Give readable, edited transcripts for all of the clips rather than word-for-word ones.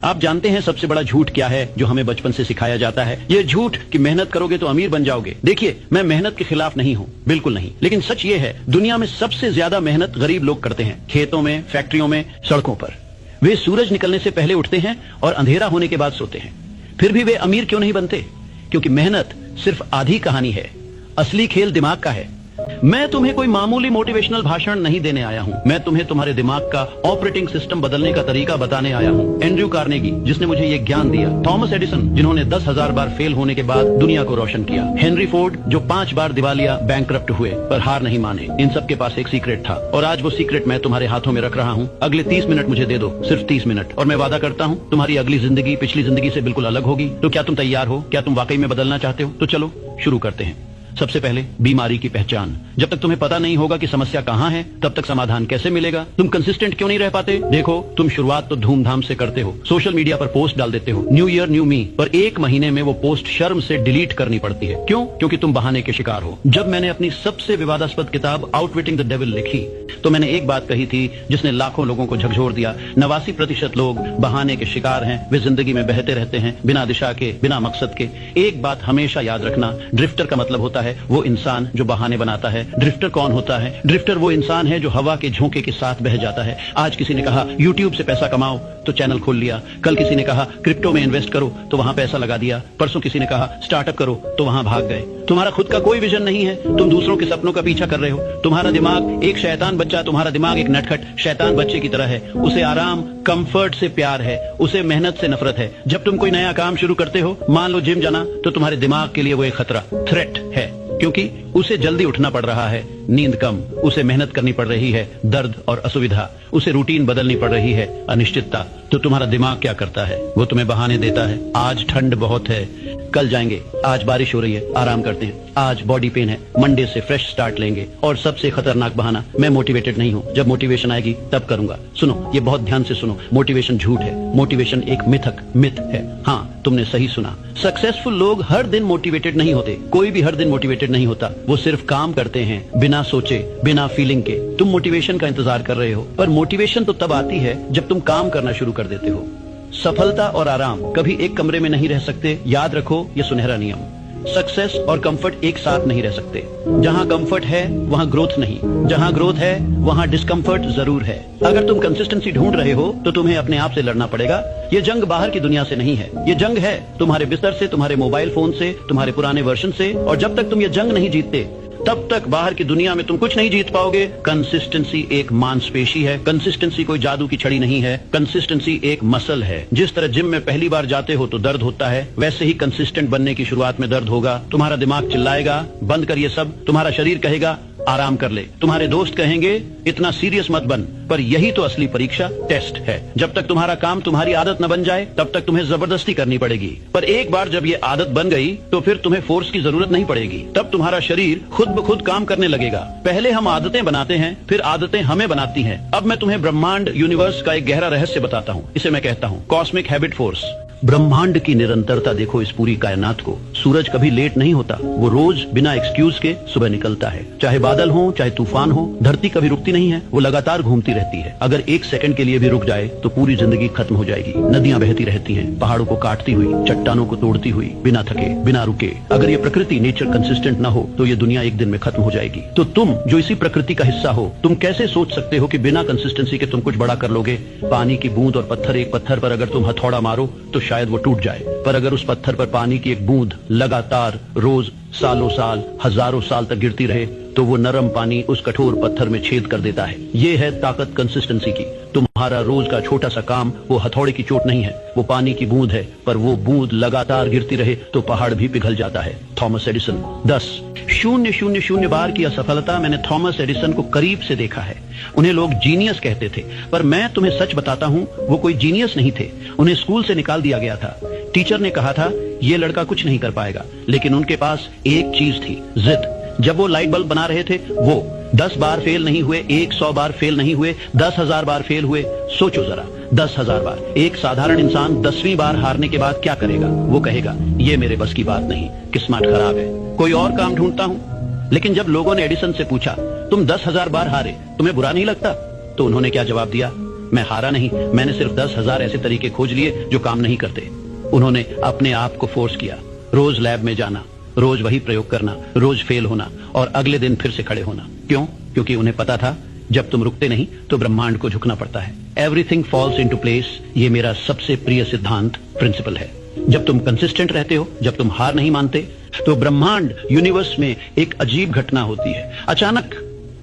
आप जानते हैं सबसे बड़ा झूठ क्या है जो हमें बचपन से सिखाया जाता है? ये झूठ कि मेहनत करोगे तो अमीर बन जाओगे। देखिए, मैं मेहनत के खिलाफ नहीं हूँ, बिल्कुल नहीं, लेकिन सच ये है दुनिया में सबसे ज्यादा मेहनत गरीब लोग करते हैं। खेतों में, फैक्ट्रियों में, सड़कों पर। वे सूरज निकलने से पहले उठते हैं और अंधेरा होने के बाद सोते हैं। फिर भी वे अमीर क्यों नहीं बनते? क्योंकि मेहनत सिर्फ आधी कहानी है, असली खेल दिमाग का है। मैं तुम्हें कोई मामूली मोटिवेशनल भाषण नहीं देने आया हूं, मैं तुम्हें तुम्हारे दिमाग का ऑपरेटिंग सिस्टम बदलने का तरीका बताने आया हूं। एंड्रयू कार्नेगी, जिसने मुझे ये ज्ञान दिया। थॉमस एडिसन, जिन्होंने 10,000 बार फेल होने के बाद दुनिया को रोशन किया। हेनरी फोर्ड, जो 5 बार दिवालिया बैंकरप्ट हुए पर हार नहीं माने। इन सब के पास एक सीक्रेट था और आज वो सीक्रेट मैं तुम्हारे हाथों में रख रहा हूँ। अगले 30 मिनट मुझे दे दो, सिर्फ 30 मिनट, और मैं वादा करता हूँ तुम्हारी अगली जिंदगी पिछली जिंदगी से बिल्कुल अलग होगी। तो क्या तुम तैयार हो? क्या तुम वाकई में बदलना चाहते हो? तो चलो शुरू करते हैं। सबसे पहले बीमारी की पहचान। जब तक तुम्हें पता नहीं होगा कि समस्या कहाँ है, तब तक समाधान कैसे मिलेगा? तुम कंसिस्टेंट क्यों नहीं रह पाते? देखो, तुम शुरुआत तो धूमधाम से करते हो, सोशल मीडिया पर पोस्ट डाल देते हो, न्यू ईयर न्यू मी, पर 1 महीने में वो पोस्ट शर्म से डिलीट करनी पड़ती है। क्यों? क्योंकि तुम बहाने के शिकार हो। जब मैंने अपनी सबसे विवादास्पद किताब आउटविटिंग द डेविल लिखी, तो मैंने एक बात कही थी जिसने लाखों लोगों को झकझोर दिया। 89% लोग बहाने के शिकार हैं। वे जिंदगी में बहते रहते हैं, बिना दिशा के, बिना मकसद के। एक बात हमेशा याद रखना, ड्रिफ्टर का मतलब होता है वो इंसान जो बहाने बनाता है। ड्रिफ्टर कौन होता है? ड्रिफ्टर वो इंसान है जो हवा के झोंके के साथ बह जाता है। आज किसी ने कहा यूट्यूब से पैसा कमाओ, तो चैनल खोल लिया। कल किसी ने कहा क्रिप्टो में इन्वेस्ट करो, तो वहां पैसा लगा दिया। परसों किसी ने कहा स्टार्टअप करो, तो वहां भाग गए। तुम्हारा खुद का कोई विजन नहीं है, तुम दूसरों के सपनों का पीछा कर रहे हो। तुम्हारा दिमाग एक शैतान बच्चा, तुम्हारा दिमाग एक नटखट शैतान बच्चे की तरह है। उसे आराम, कंफर्ट से प्यार है, उसे मेहनत से नफरत है। जब तुम कोई नया काम शुरू करते हो, मान लो जिम जाना, तो तुम्हारे दिमाग के लिए वो एक खतरा, थ्रेट है, क्योंकि उसे जल्दी उठना पड़ रहा है, नींद कम, उसे मेहनत करनी पड़ रही है, दर्द और असुविधा, उसे रूटीन बदलनी पड़ रही है, अनिश्चितता। तो तुम्हारा दिमाग क्या करता है? वो तुम्हें बहाने देता है। आज ठंड बहुत है, कल जाएंगे। आज बारिश हो रही है, आराम करते हैं। आज बॉडी पेन है, मंडे से फ्रेश स्टार्ट लेंगे। और सबसे खतरनाक बहाना, मैं मोटिवेटेड नहीं हूँ, जब मोटिवेशन आएगी तब करूंगा। सुनो, ये बहुत ध्यान से सुनो, मोटिवेशन झूठ है। मोटिवेशन एक मिथ है। हाँ, तुमने सही सुना। सक्सेसफुल लोग हर दिन मोटिवेटेड नहीं होते। कोई भी हर दिन मोटिवेटेड नहीं होता। वो सिर्फ काम करते हैं, बिना सोचे, बिना फीलिंग के। तुम मोटिवेशन का इंतजार कर रहे हो, पर मोटिवेशन तो तब आती है जब तुम काम करना शुरू कर देते हो। सफलता और आराम कभी एक कमरे में नहीं रह सकते। याद रखो ये सुनहरा नियम। सक्सेस और कंफर्ट एक साथ नहीं रह सकते। जहां कंफर्ट है वहां ग्रोथ नहीं, जहां ग्रोथ है वहां डिस्कंफर्ट जरूर है। अगर तुम कंसिस्टेंसी ढूंढ रहे हो तो तुम्हें अपने आप से लड़ना पड़ेगा। ये जंग बाहर की दुनिया से नहीं है, ये जंग है तुम्हारे बिस्तर से, तुम्हारे मोबाइल फोन से, तुम्हारे पुराने वर्जन से। और जब तक तुम ये जंग नहीं जीतते, तब तक बाहर की दुनिया में तुम कुछ नहीं जीत पाओगे। कंसिस्टेंसी एक मांसपेशी है, कंसिस्टेंसी कोई जादू की छड़ी नहीं है। कंसिस्टेंसी एक मसल है। जिस तरह जिम में पहली बार जाते हो तो दर्द होता है, वैसे ही कंसिस्टेंट बनने की शुरुआत में दर्द होगा। तुम्हारा दिमाग चिल्लाएगा बंद कर ये सब, तुम्हारा शरीर कहेगा आराम कर ले, तुम्हारे दोस्त कहेंगे इतना सीरियस मत बन। पर यही तो असली परीक्षा, टेस्ट है। जब तक तुम्हारा काम तुम्हारी आदत न बन जाए, तब तक तुम्हें जबरदस्ती करनी पड़ेगी। पर एक बार जब ये आदत बन गई, तो फिर तुम्हें फोर्स की जरूरत नहीं पड़ेगी। तब तुम्हारा शरीर खुद ब खुद काम करने लगेगा। पहले हम आदतें बनाते हैं, फिर आदतें हमें बनाती हैं। अब मैं तुम्हें ब्रह्मांड, यूनिवर्स का एक गहरा रहस्य बताता हूँ। इसे मैं कहता हूँ कॉस्मिक हैबिट फोर्स। ब्रह्मांड की निरंतरता देखो, इस पूरी कायनात को। सूरज कभी लेट नहीं होता, वो रोज बिना एक्सक्यूज के सुबह निकलता है। चाहे बादल हो, चाहे तूफान हो, धरती कभी रुकती नहीं है, वो लगातार घूमती रहती है। अगर 1 सेकंड के लिए भी रुक जाए तो पूरी जिंदगी खत्म हो जाएगी। नदियां बहती रहती हैं, पहाड़ों को काटती हुई, चट्टानों को तोड़ती हुई, बिना थके, बिना रुके। अगर ये प्रकृति, नेचर कंसिस्टेंट न हो तो ये दुनिया एक दिन में खत्म हो जाएगी। तो तुम जो इसी प्रकृति का हिस्सा हो, तुम कैसे सोच सकते हो कि बिना कंसिस्टेंसी के तुम कुछ बड़ा कर लोगे? पानी की बूंद और पत्थर, एक पत्थर पर अगर तुम हथौड़ा मारो तो शायद वो टूट जाए, पर अगर उस पत्थर पर पानी की एक बूंद लगातार रोज, सालों साल, हजारों साल तक गिरती रहे, तो वो नरम पानी उस कठोर पत्थर में छेद कर देता है। ये है ताकत कंसिस्टेंसी की। तुम्हारा रोज का छोटा सा काम वो हथौड़े की चोट नहीं है, वो पानी की बूंद है, पर वो बूंद लगातार गिरती रहे तो पहाड़ भी पिघल जाता है। Thomas Edison. 10,000 बार की असफलता मैंने थॉमस एडिसन को करीब से देखा है। उन्हें लोग जीनियस कहते थे, पर मैं तुम्हें सच बताता हूँ, वो कोई जीनियस नहीं थे। उन्हें स्कूल से निकाल दिया गया था। टीचर ने कहा था ये लड़का कुछ नहीं कर पाएगा, लेकिन उनके पास एक चीज थी, जिद। जब वो लाइट बल्ब बना रहे थे, वो 10 बार फेल नहीं हुए, 100 बार फेल नहीं हुए, 10,000 बार फेल हुए। सोचो जरा, 10,000 बार। एक साधारण इंसान 10वीं बार हारने के बाद क्या करेगा? वो कहेगा ये मेरे बस की बात नहीं, किस्मत खराब है, कोई और काम ढूंढता हूँ। लेकिन जब लोगों ने एडिसन से पूछा तुम 10,000 बार हारे, तुम्हें बुरा नहीं लगता? तो उन्होंने क्या जवाब दिया? मैं हारा नहीं, मैंने सिर्फ 10,000 ऐसे तरीके खोज लिए जो काम नहीं करते। उन्होंने अपने आप को फोर्स किया, रोज लैब में जाना, रोज वही प्रयोग करना, रोज फेल होना और अगले दिन फिर से खड़े होना। क्यों? क्योंकि उन्हें पता था जब तुम रुकते नहीं तो ब्रह्मांड को झुकना पड़ता है। एवरीथिंग फॉल्स इनटू प्लेस, ये मेरा सबसे प्रिय सिद्धांत, प्रिंसिपल है। जब तुम कंसिस्टेंट रहते हो, जब तुम हार नहीं मानते, तो ब्रह्मांड यूनिवर्स में एक अजीब घटना होती है। अचानक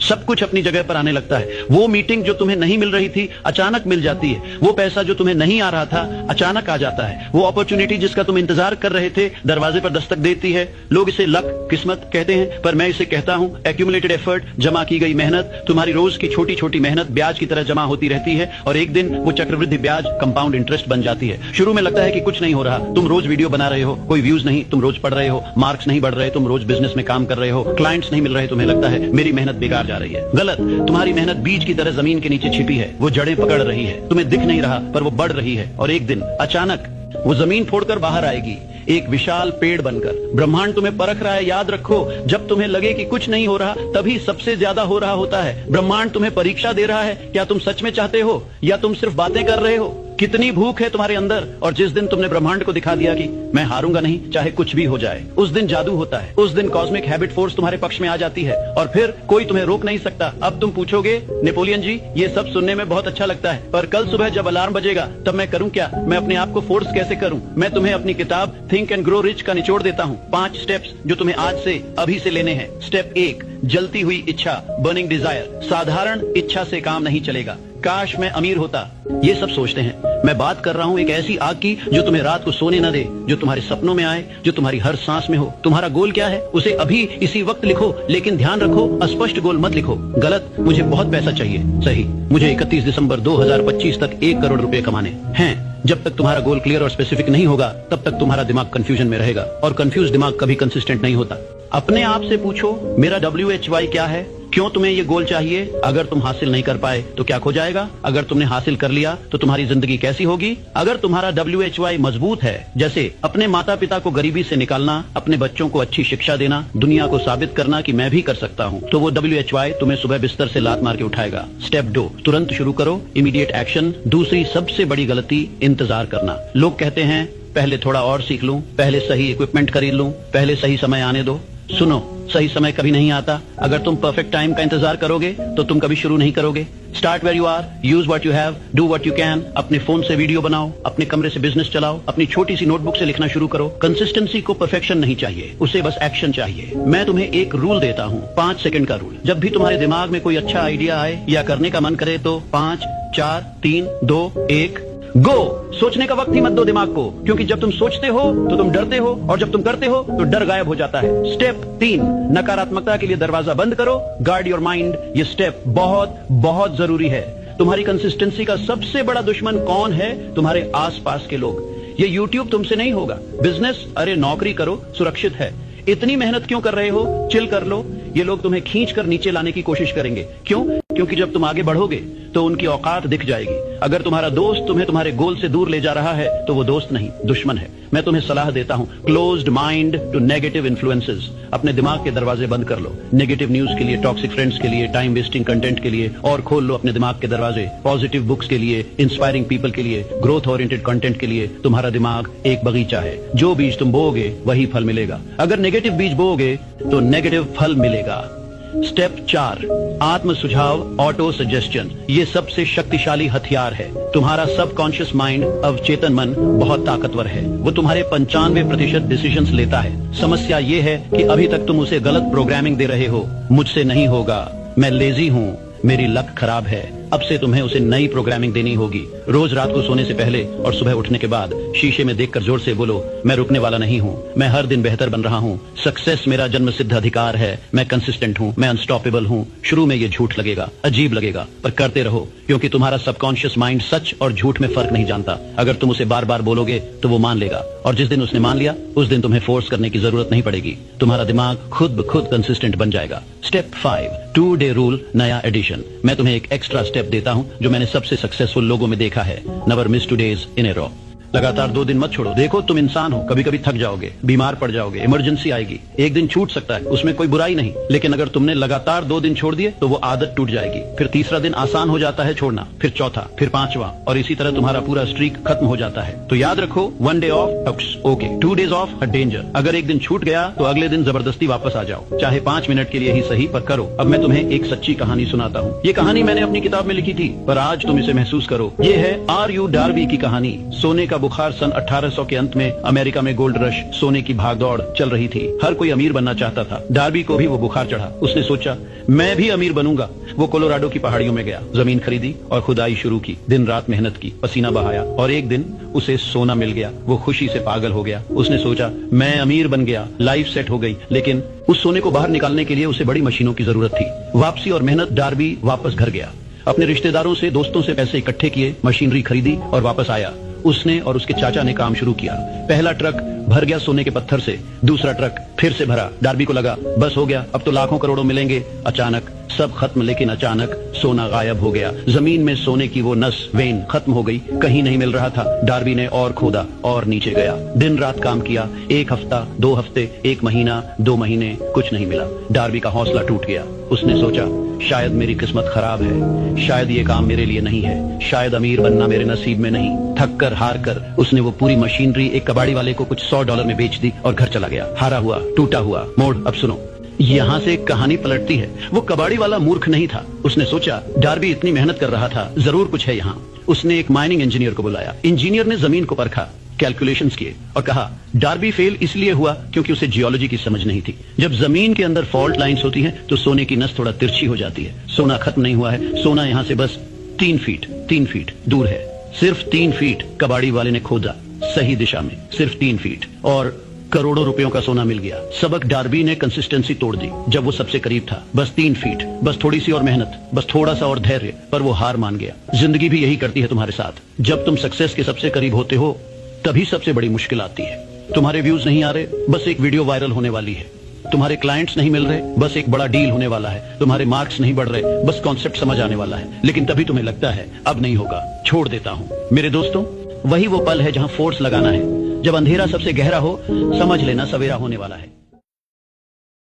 सब कुछ अपनी जगह पर आने लगता है। वो मीटिंग जो तुम्हें नहीं मिल रही थी अचानक मिल जाती है। वो पैसा जो तुम्हें नहीं आ रहा था अचानक आ जाता है। वो अपॉर्चुनिटी जिसका तुम इंतजार कर रहे थे दरवाजे पर दस्तक देती है। लोग इसे लक, किस्मत कहते हैं, पर मैं इसे कहता हूं एक्यूमुलेटेड एफर्ट, जमा की गई मेहनत। तुम्हारी रोज की छोटी छोटी मेहनत ब्याज की तरह जमा होती रहती है और एक दिन वो चक्रवृद्धि ब्याज, कंपाउंड इंटरेस्ट बन जाती है। शुरू में लगता है कि कुछ नहीं हो रहा, तुम रोज वीडियो बना रहे हो, कोई व्यूज नहीं, तुम रोज पढ़ रहे हो, मार्क्स नहीं बढ़ रहे, तुम रोज बिजनेस में काम कर रहे हो, क्लाइंट्स नहीं मिल रहे, तुम्हें लगता है मेरी मेहनत बेकार जा रही है। गलत, तुम्हारी मेहनत बीज की तरह जमीन के नीचे छिपी है। वो जड़ें पकड़ रही है, तुम्हें दिख नहीं रहा पर वो बढ़ रही है और एक दिन अचानक वो जमीन फोड़कर बाहर आएगी, एक विशाल पेड़ बनकर। ब्रह्मांड तुम्हें परख रहा है, याद रखो, जब तुम्हें लगे कि कुछ नहीं हो रहा तभी सबसे ज्यादा हो रहा होता है। ब्रह्मांड तुम्हें परीक्षा दे रहा है, क्या तुम सच में चाहते हो या तुम सिर्फ बातें कर रहे हो। कितनी भूख है तुम्हारे अंदर, और जिस दिन तुमने ब्रह्मांड को दिखा दिया कि मैं हारूंगा नहीं चाहे कुछ भी हो जाए, उस दिन जादू होता है। उस दिन कॉस्मिक हैबिट फोर्स तुम्हारे पक्ष में आ जाती है और फिर कोई तुम्हें रोक नहीं सकता। अब तुम पूछोगे नेपोलियन जी ये सब सुनने में बहुत अच्छा लगता है, पर कल सुबह जब अलार्म बजेगा तब मैं करूं क्या? मैं अपने आप को फोर्स कैसे करूं? मैं तुम्हें अपनी किताब थिंक एंड ग्रो रिच का निचोड़ देता हूं। 5 स्टेप्स जो तुम्हें आज से अभी से लेने हैं। स्टेप 1, जलती हुई इच्छा, बर्निंग डिजायर। साधारण इच्छा से काम नहीं चलेगा। काश मैं अमीर होता, ये सब सोचते हैं। मैं बात कर रहा हूँ एक ऐसी आग की जो तुम्हें रात को सोने न दे, जो तुम्हारे सपनों में आए, जो तुम्हारी हर सांस में हो। तुम्हारा गोल क्या है उसे अभी इसी वक्त लिखो, लेकिन ध्यान रखो अस्पष्ट गोल मत लिखो। गलत, मुझे बहुत पैसा चाहिए। सही, मुझे 31 दिसंबर 2025 तक 1 करोड़ रुपए कमाने हैं। जब तक तुम्हारा गोल क्लियर और स्पेसिफिक नहीं होगा तब तक तुम्हारा दिमाग कंफ्यूजन में रहेगा और कंफ्यूज दिमाग कभी कंसिस्टेंट नहीं होता। अपने आप से पूछो मेरा WHY क्या है? क्यों तुम्हें ये गोल चाहिए? अगर तुम हासिल नहीं कर पाए तो क्या खो जाएगा? अगर तुमने हासिल कर लिया तो तुम्हारी जिंदगी कैसी होगी? अगर तुम्हारा WHY मजबूत है, जैसे अपने माता पिता को गरीबी से निकालना, अपने बच्चों को अच्छी शिक्षा देना, दुनिया को साबित करना कि मैं भी कर सकता हूँ, तो वो WHY तुम्हें सुबह बिस्तर से लात मार के उठाएगा। स्टेप 2, तुरंत शुरू करो, इमीडिएट एक्शन। दूसरी सबसे बड़ी गलती, इंतजार करना। लोग कहते हैं पहले थोड़ा और सीख लूं, पहले सही इक्विपमेंट खरीद लूं, पहले सही समय आने दो। सुनो, सही समय कभी नहीं आता। अगर तुम परफेक्ट टाइम का इंतजार करोगे तो तुम कभी शुरू नहीं करोगे। Start where you are, use what you have, do what you can. अपने फोन से वीडियो बनाओ, अपने कमरे से बिजनेस चलाओ, अपनी छोटी सी नोटबुक से लिखना शुरू करो। कंसिस्टेंसी को परफेक्शन नहीं चाहिए, उसे बस एक्शन चाहिए। मैं तुम्हें एक रूल देता हूँ, 5 सेकंड का रूल। जब भी तुम्हारे दिमाग में कोई अच्छा आइडिया आए या करने का मन करे तो 5, 4, 3, 2, 1 गो। सोचने का वक्त ही मत दो दिमाग को, क्योंकि जब तुम सोचते हो तो तुम डरते हो और जब तुम करते हो तो डर गायब हो जाता है। स्टेप 3, नकारात्मकता के लिए दरवाजा बंद करो, गार्ड योर माइंड। ये स्टेप बहुत बहुत जरूरी है। तुम्हारी कंसिस्टेंसी का सबसे बड़ा दुश्मन कौन है? तुम्हारे आसपास के लोग। ये YouTube तुमसे नहीं होगा। बिजनेस, अरे नौकरी करो, सुरक्षित है। इतनी मेहनत क्यों कर रहे हो? चिल कर लो। ये लोग तुम्हें खींच कर नीचे लाने की कोशिश करेंगे। क्यों? क्योंकि जब तुम आगे बढ़ोगे तो उनकी औकात दिख जाएगी। अगर तुम्हारा दोस्त तुम्हें तुम्हारे गोल से दूर ले जा रहा है तो वो दोस्त नहीं, दुश्मन है। मैं तुम्हें सलाह देता हूँ, closed mind to negative influences. अपने दिमाग के दरवाजे बंद कर लो, नेगेटिव न्यूज के लिए, टॉक्सिक फ्रेंड्स के लिए, टाइम वेस्टिंग कंटेंट के लिए, और खोल लो अपने दिमाग के दरवाजे पॉजिटिव बुक्स के लिए, इंस्पायरिंग पीपल के लिए, ग्रोथ ओरिएंटेड कंटेंट के लिए। तुम्हारा दिमाग एक बगीचा है, जो बीज तुम बोओगे वही फल मिलेगा। अगर नेगेटिव बीज बोओगे तो नेगेटिव फल मिलेगा। स्टेप 4, आत्म सुझाव, ऑटो सजेस्शन। ये सबसे शक्तिशाली हथियार है। तुम्हारा सबकॉन्शियस माइंड, अवचेतन मन बहुत ताकतवर है। वो तुम्हारे 95% डिसीजंस लेता है। समस्या ये है कि अभी तक तुम उसे गलत प्रोग्रामिंग दे रहे हो। मुझसे नहीं होगा, मैं लेजी हूँ, मेरी लक खराब है। अब से तुम्हें उसे नई प्रोग्रामिंग देनी होगी। रोज रात को सोने से पहले और सुबह उठने के बाद शीशे में देखकर जोर से बोलो, मैं रुकने वाला नहीं हूँ, मैं हर दिन बेहतर बन रहा हूँ, सक्सेस मेरा जन्म सिद्ध अधिकार है, मैं कंसिस्टेंट हूँ, मैं अनस्टॉपेबल हूँ। शुरू में ये झूठ लगेगा, अजीब लगेगा, पर करते रहो, क्योंकि तुम्हारा सबकॉन्शियस माइंड सच और झूठ में फर्क नहीं जानता। अगर तुम उसे बार बार बोलोगे तो वो मान लेगा, और जिस दिन उसने मान लिया उस दिन तुम्हें फोर्स करने की जरूरत नहीं पड़ेगी। तुम्हारा दिमाग खुद ब खुद कंसिस्टेंट बन जाएगा। स्टेप 5, 2 डे रूल, नया एडिशन। मैं तुम्हें एक एक्स्ट्रा स्टेप देता हूँ जो मैंने सबसे सक्सेसफुल लोगों में देखा है। Never miss 2 days in a row। लगातार 2 दिन मत छोड़ो। देखो तुम इंसान हो, कभी कभी थक जाओगे, बीमार पड़ जाओगे, इमरजेंसी आएगी, एक दिन छूट सकता है, उसमें कोई बुराई नहीं। लेकिन अगर तुमने लगातार 2 दिन छोड़ दिए तो वो आदत टूट जाएगी। फिर तीसरा दिन आसान हो जाता है छोड़ना, फिर चौथा, फिर 5वां, और इसी तरह तुम्हारा पूरा स्ट्रीक खत्म हो जाता है। तो याद रखो, 1 day of okay, 2 days of a danger. अगर एक दिन छूट गया तो अगले दिन जबरदस्ती वापस आ जाओ, चाहे 5 मिनट के लिए ही सही, पर करो। अब मैं तुम्हें एक सच्ची कहानी सुनाता हूँ। ये कहानी मैंने अपनी किताब में लिखी थी, पर आज तुम इसे महसूस करो। ये है R.U. डार्बी की कहानी। सोने का बुखार सन 1800 के अंत में अमेरिका में गोल्ड रश, सोने की भागदौड़ चल रही थी। हर कोई अमीर बनना चाहता था। डार्बी को भी वो बुखार चढ़ा। उसने सोचा, मैं भी अमीर बनूंगा। वो कोलोराडो की पहाड़ियों में गया, जमीन खरीदी और खुदाई शुरू की। दिन रात मेहनत की, पसीना बहाया, और एक दिन उसे सोना मिल गया। वो खुशी से पागल हो गया। उसने सोचा, मैं अमीर बन गया, लाइफ सेट हो गई। लेकिन उस सोने को बाहर निकालने के लिए उसे बड़ी मशीनों की जरूरत थी। वापसी और मेहनत। डार्बी वापस घर गया, अपने रिश्तेदारों से, दोस्तों से पैसे इकट्ठे किए, मशीनरी खरीदी और वापस आया। उसने और उसके चाचा ने काम शुरू किया। पहला ट्रक भर गया सोने के पत्थर से, दूसरा ट्रक फिर से भरा। डार्बी को लगा, बस हो गया, अब तो लाखों करोड़ों मिलेंगे। अचानक सब खत्म, लेकिन अचानक सोना गायब हो गया। जमीन में सोने की वो नस, वेन खत्म हो गई, कहीं नहीं मिल रहा था। डार्बी ने और खोदा और नीचे गया, दिन रात काम किया। 1 हफ्ता, 2 हफ्ते, 1 महीना, 2 महीने, कुछ नहीं मिला। डार्बी का हौसला टूट गया। उसने सोचा, शायद मेरी किस्मत खराब है, शायद ये काम मेरे लिए नहीं है, शायद अमीर बनना मेरे नसीब में नहीं। थक कर, हार कर उसने वो पूरी मशीनरी एक कबाड़ी वाले को कुछ $100 में बेच दी और घर चला गया। हारा हुआ, टूटा हुआ। मोड़ अब सुनो, यहाँ से एक कहानी पलटती है। वो कबाड़ी वाला मूर्ख नहीं था। उसने सोचा, डार्बी इतनी मेहनत कर रहा था, जरूर कुछ है यहाँ। उसने एक माइनिंग इंजीनियर को बुलाया। इंजीनियर ने जमीन को परखा, कैलकुलेशंस किए और कहा, डार्बी फेल इसलिए हुआ क्योंकि उसे जियोलॉजी की समझ नहीं थी। जब जमीन के अंदर फॉल्ट लाइंस होती हैं तो सोने की नस थोड़ा तिरछी हो जाती है। सोना खत्म नहीं हुआ है, सोना यहाँ से बस 3 फीट दूर है। सिर्फ 3 फीट कबाड़ी वाले ने खोदा, सही दिशा में, सिर्फ 3 फीट, और करोड़ों रुपयों का सोना मिल गया। सबक डार्बी ने कंसिस्टेंसी तोड़ दी जब वो सबसे करीब था। बस 3 फीट, बस थोड़ी सी और मेहनत, बस थोड़ा सा और धैर्य, पर वो हार मान गया। जिंदगी भी यही करती है तुम्हारे साथ। जब तुम सक्सेस के सबसे करीब होते हो तभी सबसे बड़ी मुश्किल आती है। तुम्हारे व्यूज नहीं आ रहे, बस एक वीडियो वायरल होने वाली है। तुम्हारे क्लाइंट्स नहीं मिल रहे, बस एक बड़ा डील होने वाला है। तुम्हारे मार्क्स नहीं बढ़ रहे, बस कॉन्सेप्ट समझ आने वाला है। लेकिन तभी तुम्हें लगता है, अब नहीं होगा, छोड़ देता हूँ। मेरे दोस्तों, वही वो पल है जहाँ फोर्स लगाना है। जब अंधेरा सबसे गहरा हो, समझ लेना सवेरा होने वाला है।